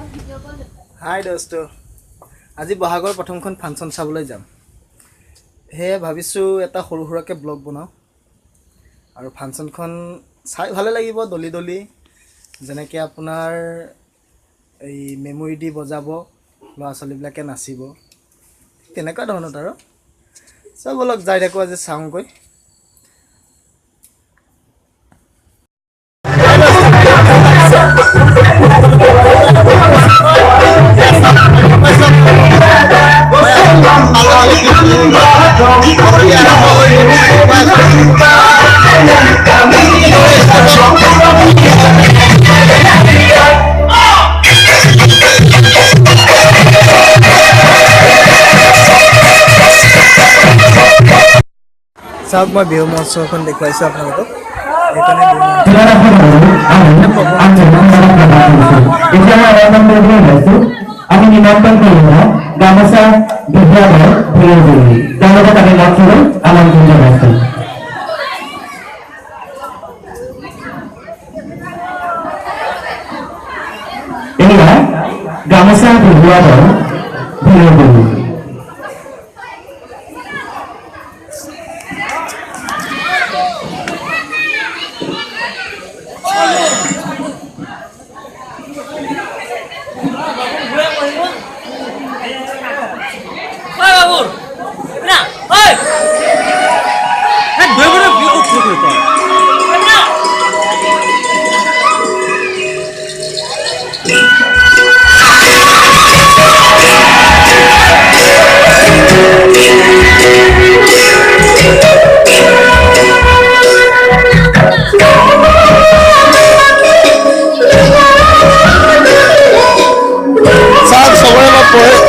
হাই দোস্ত, আজি বহাগৰ প্ৰথমখন ফাংচন চাবলৈ যাম। সেয়ে ভাবিছোঁ এটা সৰু সুৰাকৈ ব্লগ বনাওঁ আৰু ফাংচনখন চাই ভালে লাগিব। দলি দলি যেনেকৈ আপোনাৰ এই মেমৰি দি বজাব, ল'ৰা ছোৱালীবিলাকে নাচিব, তেনেকুৱা ধৰণত আৰু চব অলপ যাই থাকোঁ। আজি চাওঁগৈ। চাওক, মই বিহু মহোৎসৱখন দেখুৱাইছোঁ আপোনালোকক। আমি নিমন্ত্রণ করব গামোচা বিদ্যালয় ভিড়ি তেওঁলোকে তাকে লক্ষ্যলৈ আমন্ত্রণ জানাইছো। এয়া গামোচা বিদ্যালয় ভিড়ি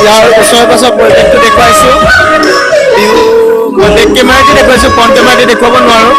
ইয়াৰ ওচৰে পাছৰ পৰিৱেশটো দেখুৱাইছোঁ। বিহু মই বেক কেমেৰাতে দেখুৱাইছোঁ, ফ্ৰণ্ট কেমেৰাতে দেখুৱাব নোৱাৰোঁ।